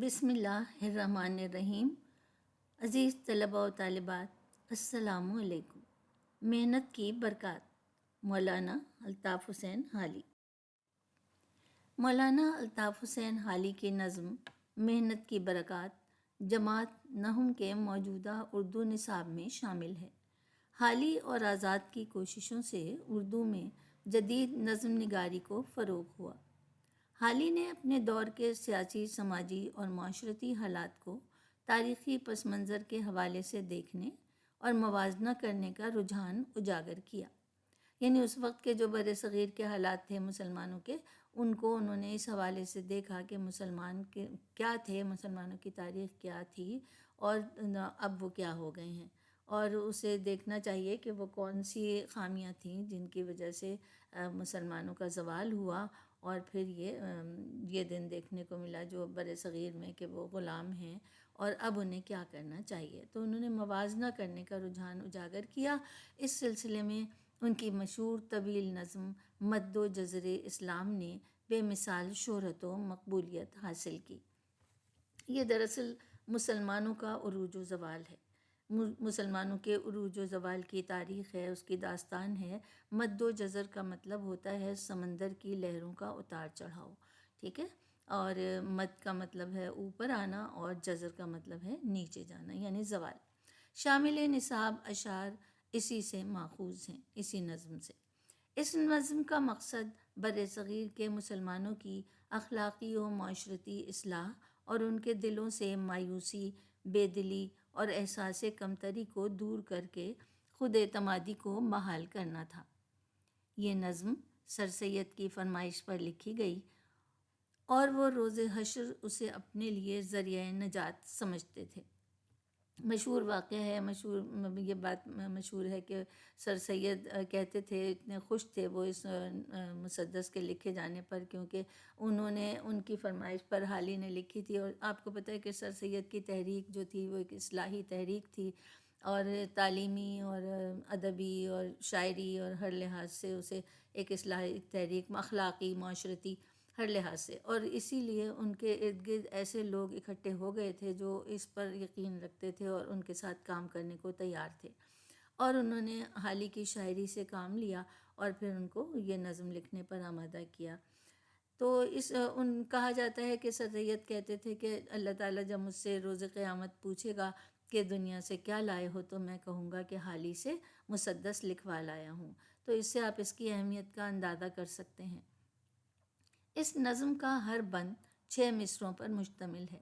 بسم اللہ الرحمن الرحیم۔ عزیز طلباء و طالبات، السلام علیکم۔ محنت کی برکات، مولانا الطاف حسین حالی۔ مولانا الطاف حسین حالی کی نظم محنت کی برکات جماعت نحم کے موجودہ اردو نصاب میں شامل ہے۔ حالی اور آزاد کی کوششوں سے اردو میں جدید نظم نگاری کو فروغ ہوا۔ حالی نے اپنے دور کے سیاسی، سماجی اور معاشرتی حالات کو تاریخی پس منظر کے حوالے سے دیکھنے اور موازنہ کرنے کا رجحان اجاگر کیا۔ یعنی اس وقت کے جو بر صغیر کے حالات تھے مسلمانوں کے، ان کو انہوں نے اس حوالے سے دیکھا کہ مسلمان کے کیا تھے، مسلمانوں کی تاریخ کیا تھی اور اب وہ کیا ہو گئے ہیں، اور اسے دیکھنا چاہیے کہ وہ کون سی خامیاں تھیں جن کی وجہ سے مسلمانوں کا زوال ہوا، اور پھر یہ دن دیکھنے کو ملا جو بر صغیر میں کہ وہ غلام ہیں، اور اب انہیں کیا کرنا چاہیے۔ تو انہوں نے موازنہ کرنے کا رجحان اجاگر کیا۔ اس سلسلے میں ان کی مشہور طویل نظم مد و جزر اسلام نے بے مثال شہرت و مقبولیت حاصل کی۔ یہ دراصل مسلمانوں کا عروج و زوال ہے، مسلمانوں کے عروج و زوال کی تاریخ ہے، اس کی داستان ہے۔ مد و جزر کا مطلب ہوتا ہے سمندر کی لہروں کا اتار چڑھاؤ، ٹھیک ہے، اور مد کا مطلب ہے اوپر آنا اور جزر کا مطلب ہے نیچے جانا، یعنی زوال۔ شامل نصاب اشعار اسی سے ماخوذ ہیں، اسی نظم سے۔ اس نظم کا مقصد بر صغیر کے مسلمانوں کی اخلاقی و معاشرتی اصلاح اور ان کے دلوں سے مایوسی، بے دلی اور احساس کمتری کو دور کر کے خود اعتمادی کو بحال کرنا تھا۔ یہ نظم سر سید کی فرمائش پر لکھی گئی اور وہ روز حشر اسے اپنے لیے ذریعہ نجات سمجھتے تھے۔ مشہور واقعہ ہے، یہ بات مشہور ہے کہ سر سید کہتے تھے، اتنے خوش تھے وہ اس مسدس کے لکھے جانے پر، کیونکہ انہوں نے ان کی فرمائش پر حالی نے لکھی تھی۔ اور آپ کو پتہ ہے کہ سر سید کی تحریک جو تھی وہ ایک اصلاحی تحریک تھی، اور تعلیمی اور ادبی اور شاعری اور ہر لحاظ سے اسے ایک اصلاحی تحریک، اخلاقی، معاشرتی ہر لحاظ سے، اور اسی لیے ان کے ارد گرد ایسے لوگ اکٹھے ہو گئے تھے جو اس پر یقین رکھتے تھے اور ان کے ساتھ کام کرنے کو تیار تھے، اور انہوں نے حالی کی شاعری سے کام لیا اور پھر ان کو یہ نظم لکھنے پر آمادہ کیا۔ تو کہا جاتا ہے کہ سر سید کہتے تھے کہ اللہ تعالیٰ جب مجھ سے روز قیامت پوچھے گا کہ دنیا سے کیا لائے ہو، تو میں کہوں گا کہ حالی سے مسدس لکھوا لایا ہوں۔ تو اس سے آپ اس کی اہمیت کا اندازہ کر سکتے ہیں۔ اس نظم کا ہر بند 6 مصرعوں پر مشتمل ہے،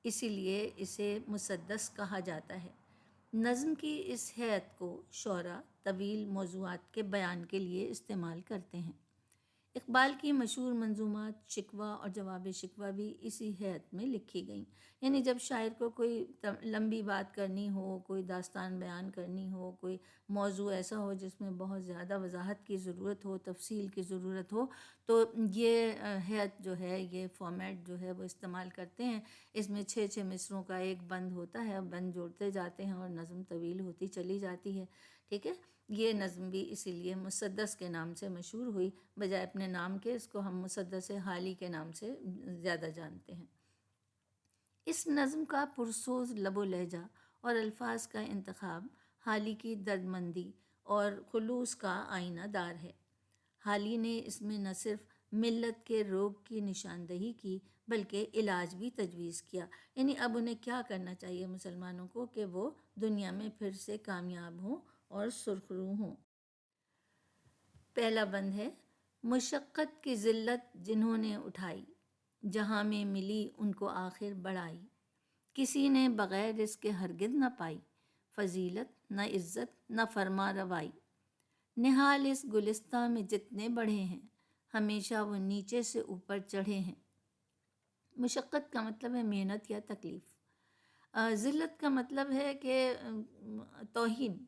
اسی لیے اسے مسدس کہا جاتا ہے۔ نظم کی اس ہیئت کو شعراء طویل موضوعات کے بیان کے لیے استعمال کرتے ہیں۔ اقبال کی مشہور منظومات شکوہ اور جواب شکوہ بھی اسی ہیئت میں لکھی گئیں۔ یعنی جب شاعر کو کوئی لمبی بات کرنی ہو، کوئی داستان بیان کرنی ہو، کوئی موضوع ایسا ہو جس میں بہت زیادہ وضاحت کی ضرورت ہو، تفصیل کی ضرورت ہو، تو یہ ہیئت جو ہے، یہ فارمیٹ جو ہے وہ استعمال کرتے ہیں۔ اس میں 6 مصرعوں کا ایک بند ہوتا ہے، بند جوڑتے جاتے ہیں اور نظم طویل ہوتی چلی جاتی ہے، ٹھیک ہے۔ یہ نظم بھی اسی لیے مسدس کے نام سے مشہور ہوئی، بجائے اپنے نام کے اس کو ہم مسدس حالی کے نام سے زیادہ جانتے ہیں۔ اس نظم کا پرسوز لب و لہجہ اور الفاظ کا انتخاب حالی کی دردمندی اور خلوص کا آئینہ دار ہے۔ حالی نے اس میں نہ صرف ملت کے روگ کی نشاندہی کی بلکہ علاج بھی تجویز کیا، یعنی اب انہیں کیا کرنا چاہیے مسلمانوں کو کہ وہ دنیا میں پھر سے کامیاب ہوں اور سرخرو ہوں۔ پہلا بند ہے: مشقت کی ذلت جنہوں نے اٹھائی، جہاں میں ملی ان کو آخر بڑائی، کسی نے بغیر اس کے ہرگز نہ پائی، فضیلت نہ عزت نہ فرما روائی، نہال اس گلستہ میں جتنے بڑھے ہیں، ہمیشہ وہ نیچے سے اوپر چڑھے ہیں۔ مشقت کا مطلب ہے محنت یا تکلیف۔ ذلت کا مطلب ہے کہ توہین،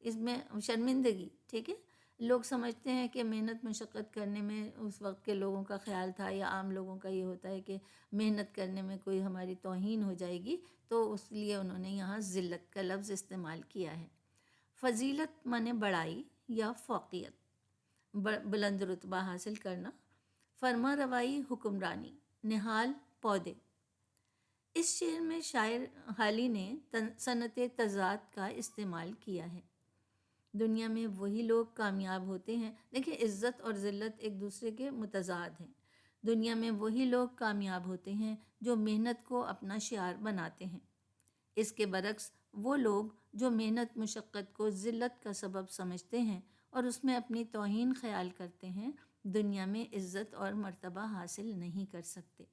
اس میں شرمندگی، ٹھیک ہے۔ لوگ سمجھتے ہیں کہ محنت مشقت کرنے میں، اس وقت کے لوگوں کا خیال تھا یا عام لوگوں کا یہ ہوتا ہے کہ محنت کرنے میں کوئی ہماری توہین ہو جائے گی، تو اس لیے انہوں نے یہاں ذلت کا لفظ استعمال کیا ہے۔ فضیلت مانے بڑائی یا فوقیت، بلند رتبہ حاصل کرنا۔ فرما روائی حکمرانی، نہال پودے۔ اس شعر میں شاعر حالی نے صنعت تضاد کا استعمال کیا ہے۔ دنیا میں وہی لوگ کامیاب ہوتے ہیں، دیکھیں عزت اور ذلت ایک دوسرے کے متضاد ہیں۔ دنیا میں وہی لوگ کامیاب ہوتے ہیں جو محنت کو اپنا شعار بناتے ہیں۔ اس کے برعکس وہ لوگ جو محنت مشقت کو ذلت کا سبب سمجھتے ہیں اور اس میں اپنی توہین خیال کرتے ہیں، دنیا میں عزت اور مرتبہ حاصل نہیں کر سکتے۔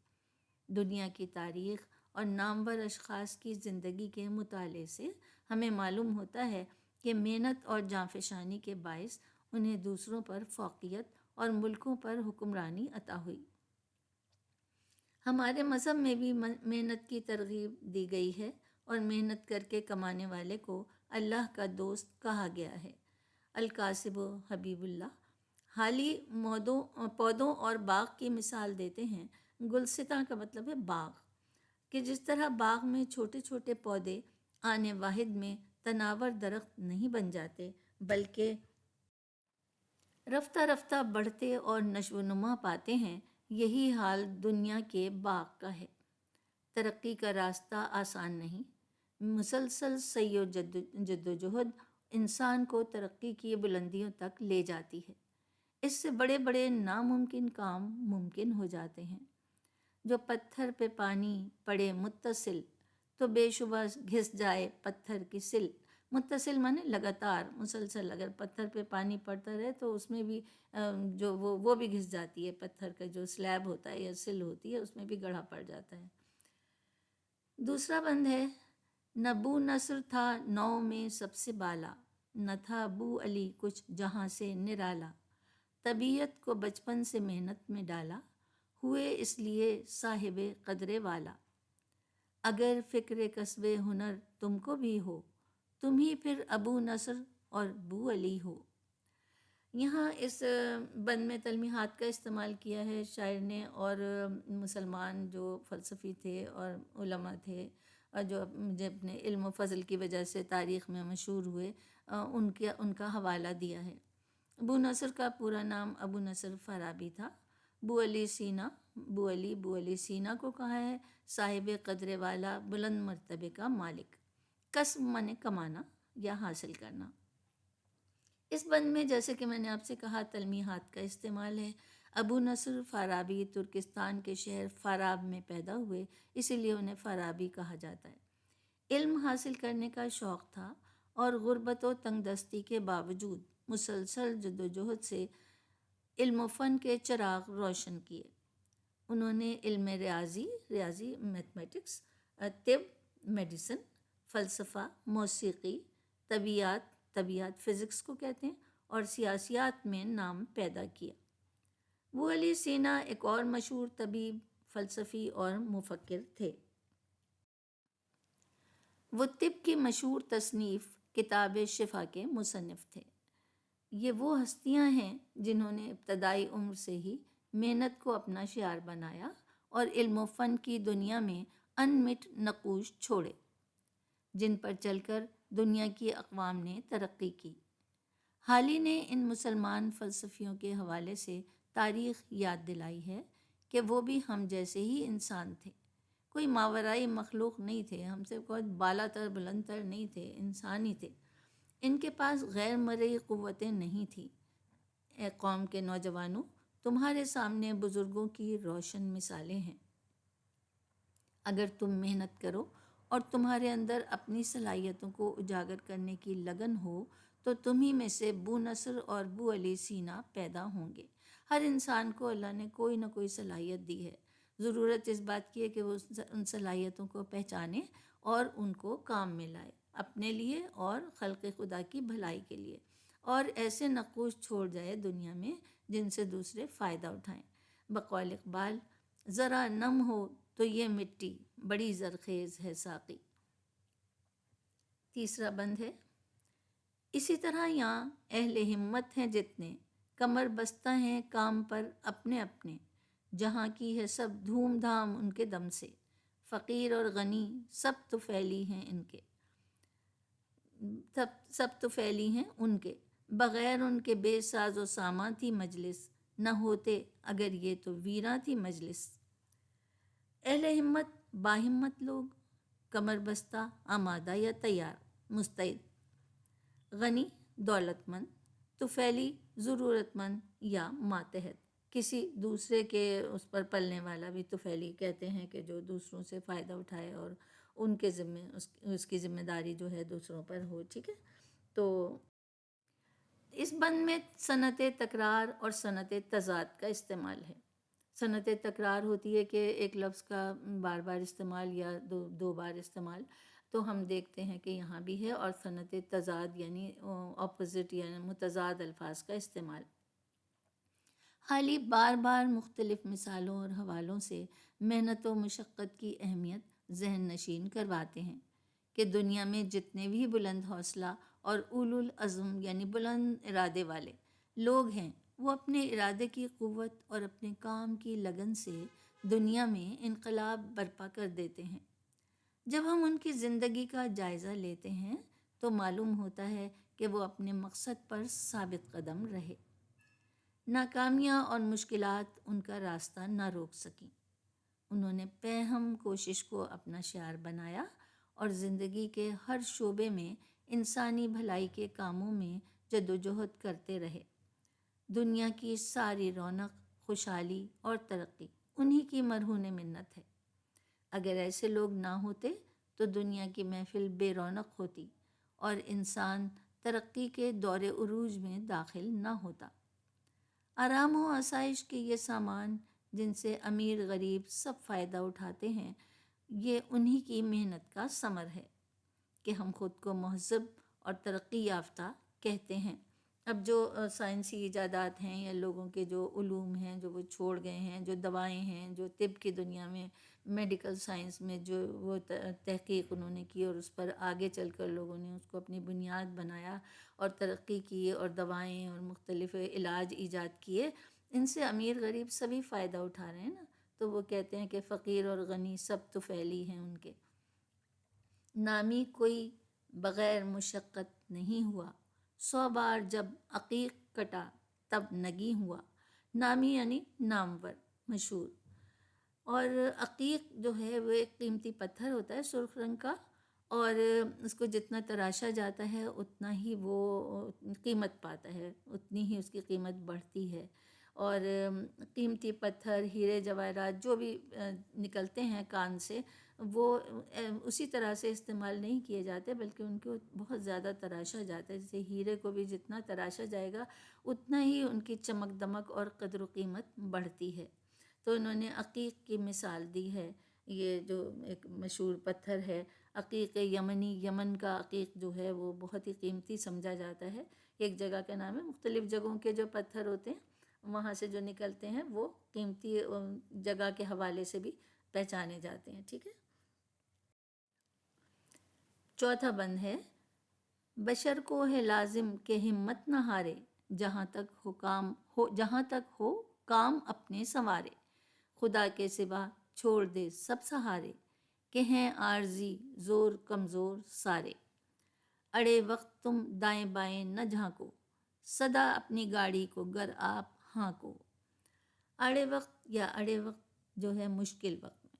دنیا کی تاریخ اور نامور اشخاص کی زندگی کے مطالعے سے ہمیں معلوم ہوتا ہے کہ محنت اور جانفشانی کے باعث انہیں دوسروں پر فوقیت اور ملکوں پر حکمرانی عطا ہوئی۔ ہمارے مذہب میں بھی محنت کی ترغیب دی گئی ہے اور محنت کر کے کمانے والے کو اللہ کا دوست کہا گیا ہے۔ القاسب حبیب اللہ حالی پودوں اور باغ کی مثال دیتے ہیں۔ گلستہ کا مطلب ہے باغ، کہ جس طرح باغ میں چھوٹے چھوٹے پودے آنے واحد میں تناور درخت نہیں بن جاتے، بلکہ رفتہ رفتہ بڑھتے اور نشو و نما پاتے ہیں، یہی حال دنیا کے باغ کا ہے۔ ترقی کا راستہ آسان نہیں، مسلسل سعی و جد و جہد انسان کو ترقی کی بلندیوں تک لے جاتی ہے۔ اس سے بڑے بڑے ناممکن کام ممکن ہو جاتے ہیں۔ جو پتھر پہ پانی پڑے متصل تو بے شبہ گھس جائے پتھر کی سل۔ متصل مانے لگاتار مسلسل، اگر پتھر پہ پانی پڑتا رہے تو اس میں بھی جو وہ بھی گھس جاتی ہے، پتھر کا جو سلیب ہوتا ہے یا سل ہوتی ہے اس میں بھی گڑھا پڑ جاتا ہے۔ دوسرا بند ہے، نہ بو نصر تھا نو میں سب سے بالا، نہ تھا بو علی کچھ جہاں سے نرالا، طبیعت کو بچپن سے محنت میں ڈالا، ہوئے اس لیے صاحب قدرے والا، اگر فکر کسب ہنر تم کو بھی ہو، تم ہی پھر ابو نصر اور بو علی ہو۔ یہاں اس بند میں تلمیحات کا استعمال کیا ہے شاعر نے، اور مسلمان جو فلسفی تھے اور علماء تھے اور جو اپنے علم و فضل کی وجہ سے تاریخ میں مشہور ہوئے، ان کا حوالہ دیا ہے۔ ابو نصر کا پورا نام ابو نصر فارابی تھا۔ بو علی سینا کو کہا ہے صاحب قدر والا، بلند مرتبے کا مالک۔ کسب مانے کمانا یا حاصل کرنا۔ اس بند میں جیسے کہ میں نے آپ سے کہا تلمیحات کا استعمال ہے۔ ابو نصر فارابی ترکستان کے شہر فاراب میں پیدا ہوئے، اسی لیے انہیں فارابی کہا جاتا ہے۔ علم حاصل کرنے کا شوق تھا اور غربت و تنگ دستی کے باوجود مسلسل جد و جہد سے علم و فن کے چراغ روشن کیے۔ انہوں نے علم ریاضی میتھمیٹکس، طب میڈیسن، فلسفہ، موسیقی، طبیعت فزکس کو کہتے ہیں، اور سیاسیات میں نام پیدا کیا۔ وہ علی سینا ایک اور مشہور طبیب، فلسفی اور مفکر تھے۔ وہ طب کی مشہور تصنیف کتاب شفا کے مصنف تھے۔ یہ وہ ہستیاں ہیں جنہوں نے ابتدائی عمر سے ہی محنت کو اپنا شعار بنایا اور علم و فن کی دنیا میں انمٹ نقوش چھوڑے، جن پر چل کر دنیا کی اقوام نے ترقی کی۔ حالی نے ان مسلمان فلسفیوں کے حوالے سے تاریخ یاد دلائی ہے کہ وہ بھی ہم جیسے ہی انسان تھے، کوئی ماورائی مخلوق نہیں تھے، ہم سے کوئی بالا تر بلند تر نہیں تھے، انسان ہی تھے۔ ان کے پاس غیر مرئی قوتیں نہیں تھیں۔ اے قوم کے نوجوانوں، تمہارے سامنے بزرگوں کی روشن مثالیں ہیں۔ اگر تم محنت کرو اور تمہارے اندر اپنی صلاحیتوں کو اجاگر کرنے کی لگن ہو تو تمہیں میں سے بو نصر اور بو علی سینا پیدا ہوں گے۔ ہر انسان کو اللہ نے کوئی نہ کوئی صلاحیت دی ہے، ضرورت اس بات کی ہے کہ وہ ان صلاحیتوں کو پہچانے اور ان کو کام میں لائے، اپنے لیے اور خلق خدا کی بھلائی کے لیے، اور ایسے نقوش چھوڑ جائے دنیا میں جن سے دوسرے فائدہ اٹھائیں۔ بقول اقبال، ذرا نم ہو تو یہ مٹی بڑی زرخیز ہے ساقی۔ تیسرا بند ہے، اسی طرح یہاں اہل ہمت ہیں جتنے، کمر بستہ ہیں کام پر اپنے اپنے، جہاں کی ہے سب دھوم دھام ان کے دم سے، فقیر اور غنی سب تو پھیلی ہیں ان کے، بغیر ان کے بے ساز و سامان تھی مجلس، نہ ہوتے اگر یہ تو ویراں تھی مجلس۔ اہل اہل ہمت باہمت لوگ، کمر بستہ آمادہ یا تیار مستعد، غنی دولت مند، طفیلی ضرورت مند یا ماتحت، کسی دوسرے کے اس پر پلنے والا بھی طفیلی کہتے ہیں کہ جو دوسروں سے فائدہ اٹھائے اور ان کے ذمے اس کی ذمہ داری جو ہے دوسروں پر ہو، ٹھیک ہے. تو اس بند میں صنعت تکرار اور صنعت تضاد کا استعمال ہے. صنعت تکرار ہوتی ہے کہ ایک لفظ کا بار بار استعمال یا دو بار استعمال، تو ہم دیکھتے ہیں کہ یہاں بھی ہے. اور صنعت تضاد یعنی اپوزٹ یعنی متضاد الفاظ کا استعمال. حالی بار بار مختلف مثالوں اور حوالوں سے محنت و مشقت کی اہمیت ذہن نشین کرواتے ہیں کہ دنیا میں جتنے بھی بلند حوصلہ اور اولو العزم یعنی بلند ارادے والے لوگ ہیں، وہ اپنے ارادے کی قوت اور اپنے کام کی لگن سے دنیا میں انقلاب برپا کر دیتے ہیں. جب ہم ان کی زندگی کا جائزہ لیتے ہیں تو معلوم ہوتا ہے کہ وہ اپنے مقصد پر ثابت قدم رہے. ناکامیاں اور مشکلات ان کا راستہ نہ روک سکیں. انہوں نے پہم کوشش کو اپنا شعار بنایا اور زندگی کے ہر شعبے میں انسانی بھلائی کے کاموں میں جدوجہد کرتے رہے. دنیا کی ساری رونق، خوشحالی اور ترقی انہی کی مرہون منت ہے. اگر ایسے لوگ نہ ہوتے تو دنیا کی محفل بے رونق ہوتی اور انسان ترقی کے دور عروج میں داخل نہ ہوتا. آرام و آسائش کے یہ سامان جن سے امیر غریب سب فائدہ اٹھاتے ہیں، یہ انہی کی محنت کا ثمر ہے کہ ہم خود کو مہذب اور ترقی یافتہ کہتے ہیں. اب جو سائنسی ایجادات ہیں یا لوگوں کے جو علوم ہیں جو وہ چھوڑ گئے ہیں، جو دوائیں ہیں، جو طب کی دنیا میں میڈیکل سائنس میں جو وہ تحقیق انہوں نے کی اور اس پر آگے چل کر لوگوں نے اس کو اپنی بنیاد بنایا اور ترقی کی اور دوائیں اور مختلف علاج ایجاد کیے، ان سے امیر غریب سبھی فائدہ اٹھا رہے ہیں نا. تو وہ کہتے ہیں کہ فقیر اور غنی سب طفیلی ہیں ان کے. نامی کوئی بغیر مشقت نہیں ہوا، 100 بار جب عقیق کٹا تب نگی ہوا. نامی یعنی نامور، مشہور. اور عقیق جو ہے وہ ایک قیمتی پتھر ہوتا ہے سرخ رنگ کا، اور اس کو جتنا تراشا جاتا ہے اتنا ہی وہ قیمت پاتا ہے، اتنی ہی اس کی قیمت بڑھتی ہے. اور قیمتی پتھر، ہیرے جواہرات جو بھی نکلتے ہیں کان سے، وہ اسی طرح سے استعمال نہیں کیے جاتے بلکہ ان کو بہت زیادہ تراشا جاتا ہے. جیسے ہیرے کو بھی جتنا تراشا جائے گا اتنا ہی ان کی چمک دمک اور قدر و قیمت بڑھتی ہے. تو انہوں نے عقیق کی مثال دی ہے. یہ جو ایک مشہور پتھر ہے عقیق یمنی، یمن کا عقیق جو ہے وہ بہت ہی قیمتی سمجھا جاتا ہے. ایک جگہ کا نام ہے، مختلف جگہوں کے جو پتھر ہوتے ہیں وہاں سے جو نکلتے ہیں وہ قیمتی جگہ کے حوالے سے بھی پہچانے جاتے ہیں. ٹھیک ہے. چوتھا بند ہے، بشر کو ہے لازم کہ ہمت نہ ہارے، جہاں تک ہو کام اپنے سنوارے. خدا کے سوا چھوڑ دے سب سہارے، کہ ہیں عارضی زور کمزور سارے. اڑے وقت تم دائیں بائیں نہ جھانکو، سدا اپنی گاڑی کو گر آپ ہانکو. اڑے وقت جو ہے مشکل وقت میں.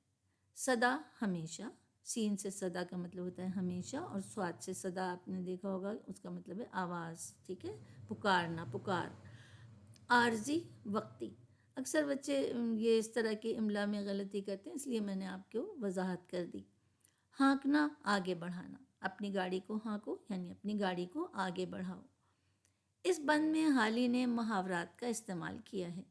سدا ہمیشہ، سین سے صدا کا مطلب ہوتا ہے ہمیشہ، اور صاد سے صدا آپ نے دیکھا ہوگا اس کا مطلب ہے آواز. ٹھیک ہے، پکارنا، پکار. عارضی وقتی. اکثر بچے یہ اس طرح کی املا میں غلطی کرتے ہیں، اس لیے میں نے آپ کو وضاحت کر دی. ہانکنا، آگے بڑھانا. اپنی گاڑی کو ہانکو یعنی اپنی گاڑی کو آگے بڑھاؤ. اس بند میں حالی نے محاورات کا استعمال کیا ہے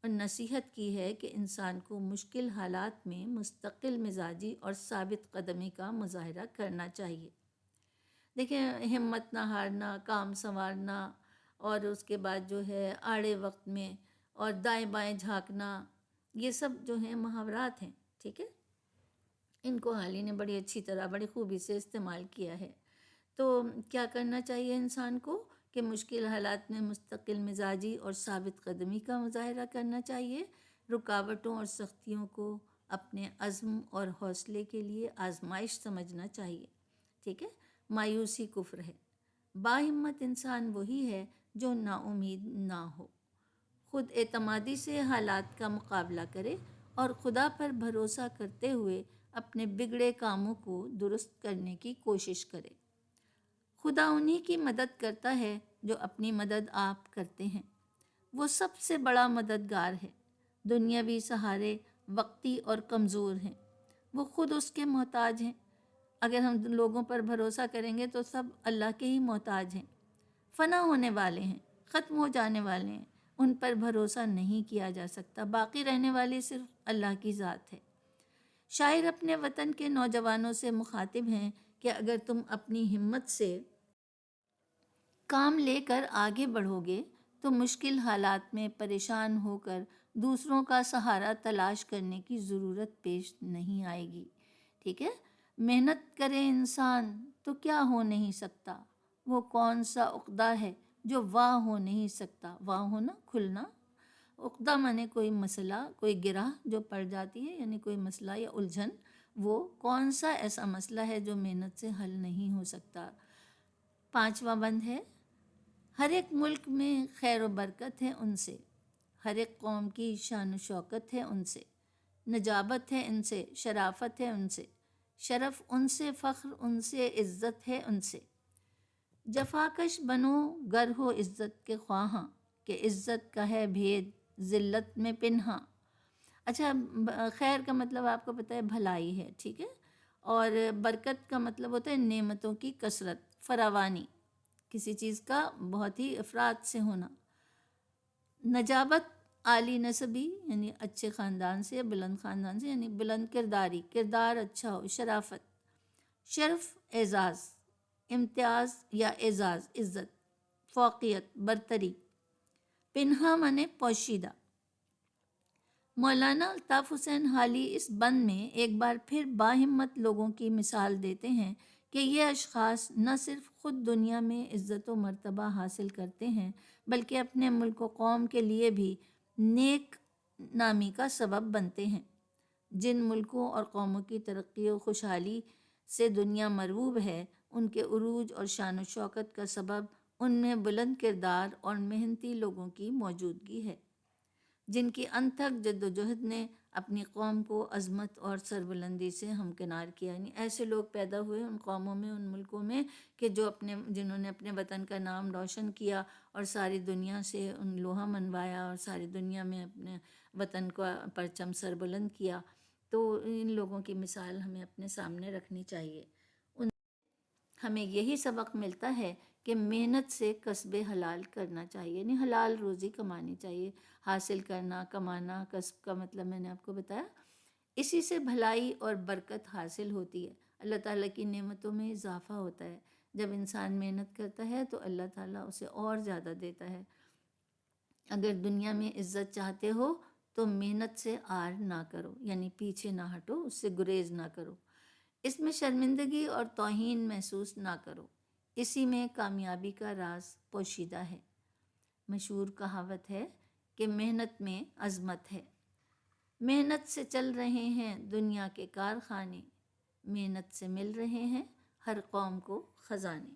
اور نصیحت کی ہے کہ انسان کو مشکل حالات میں مستقل مزاجی اور ثابت قدمی کا مظاہرہ کرنا چاہیے. دیکھیں، ہمت نہ ہارنا، کام سنوارنا، اور اس کے بعد جو ہے آڑے وقت میں اور دائیں بائیں جھانکنا، یہ سب جو ہیں محاورات ہیں. ٹھیک ہے، ان کو حالی نے بڑی اچھی طرح بڑی خوبی سے استعمال کیا ہے. تو کیا کرنا چاہیے انسان کو کہ مشکل حالات میں مستقل مزاجی اور ثابت قدمی کا مظاہرہ کرنا چاہیے. رکاوٹوں اور سختیوں کو اپنے عزم اور حوصلے کے لیے آزمائش سمجھنا چاہیے. ٹھیک ہے. مایوسی کفر ہے. باہمت انسان وہی ہے جو نا امید نہ ہو، خود اعتمادی سے حالات کا مقابلہ کرے اور خدا پر بھروسہ کرتے ہوئے اپنے بگڑے کاموں کو درست کرنے کی کوشش کرے۔ خدا انہی کی مدد کرتا ہے جو اپنی مدد آپ کرتے ہیں۔ وہ سب سے بڑا مددگار ہے۔ دنیاوی سہارے وقتی اور کمزور ہیں، وہ خود اس کے محتاج ہیں۔ اگر ہم لوگوں پر بھروسہ کریں گے تو سب اللہ کے ہی محتاج ہیں، فنا ہونے والے ہیں، ختم ہو جانے والے ہیں، ان پر بھروسہ نہیں کیا جا سکتا۔ باقی رہنے والی صرف اللہ کی ذات ہے۔ شاعر اپنے وطن کے نوجوانوں سے مخاطب ہیں کہ اگر تم اپنی ہمت سے کام لے کر آگے بڑھو گے تو مشکل حالات میں پریشان ہو کر دوسروں کا سہارا تلاش کرنے کی ضرورت پیش نہیں آئے گی۔ ٹھیک ہے، محنت کرے انسان تو کیا ہو نہیں سکتا، وہ کون سا عقدہ ہے جو واہ ہو نہیں سکتا۔ واہ ہونا کھلنا، عقدہ مانے کوئی مسئلہ، کوئی گرہ جو پڑ جاتی ہے، یعنی کوئی مسئلہ یا الجھن، وہ کون سا ایسا مسئلہ ہے جو محنت سے حل نہیں ہو سکتا۔ 5واں بند ہے، ہر ایک ملک میں خیر و برکت ہے ان سے، ہر ایک قوم کی شان و شوکت ہے ان سے، نجابت ہے ان سے، شرافت ہے ان سے، شرف ان سے، فخر ان سے، عزت ہے ان سے۔ جفاکش بنو گر ہو عزت کے خواہاں، کہ عزت کا ہے بھید ذلت میں پنہاں۔ اچھا، خیر کا مطلب آپ کو پتہ ہے بھلائی ہے، ٹھیک ہے، اور برکت کا مطلب ہوتا ہے نعمتوں کی کثرت، فراوانی، کسی چیز کا بہت ہی افراد سے ہونا۔ نجابت عالی نسبی، یعنی اچھے خاندان سے، بلند خاندان سے، یعنی بلند کرداری، کردار اچھا ہو، شرافت۔ شرف اعزاز، امتیاز یا اعزاز، عزت، فوقیت، برتری۔ پنہا مانے پوشیدہ۔ مولانا الطاف حسین حالی اس بند میں ایک بار پھر باہمت لوگوں کی مثال دیتے ہیں کہ یہ اشخاص نہ صرف خود دنیا میں عزت و مرتبہ حاصل کرتے ہیں بلکہ اپنے ملک و قوم کے لیے بھی نیک نامی کا سبب بنتے ہیں۔ جن ملکوں اور قوموں کی ترقی و خوشحالی سے دنیا مرعوب ہے، ان کے عروج اور شان و شوکت کا سبب ان میں بلند کردار اور محنتی لوگوں کی موجودگی ہے، جن کی انتھک جد و جہد نے اپنی قوم کو عظمت اور سربلندی سے ہمکنار کیا۔ یعنی ایسے لوگ پیدا ہوئے ان قوموں میں، ان ملکوں میں، کہ جنہوں نے اپنے وطن کا نام روشن کیا اور ساری دنیا سے ان لوہا منوایا اور ساری دنیا میں اپنے وطن کا پرچم سربلند کیا۔ تو ان لوگوں کی مثال ہمیں اپنے سامنے رکھنی چاہیے۔ ہمیں یہی سبق ملتا ہے کہ محنت سے کسب حلال کرنا چاہیے، یعنی حلال روزی کمانی چاہیے۔ حاصل کرنا، کمانا، کسب کا مطلب میں نے آپ کو بتایا، اسی سے بھلائی اور برکت حاصل ہوتی ہے، اللہ تعالیٰ کی نعمتوں میں اضافہ ہوتا ہے۔ جب انسان محنت کرتا ہے تو اللہ تعالیٰ اسے اور زیادہ دیتا ہے۔ اگر دنیا میں عزت چاہتے ہو تو محنت سے آر نہ کرو، یعنی پیچھے نہ ہٹو، اس سے گریز نہ کرو، اس میں شرمندگی اور توہین محسوس نہ کرو، اسی میں کامیابی کا راز پوشیدہ ہے۔ مشہور کہاوت ہے کہ محنت میں عظمت ہے۔ محنت سے چل رہے ہیں دنیا کے کارخانے، محنت سے مل رہے ہیں ہر قوم کو خزانے۔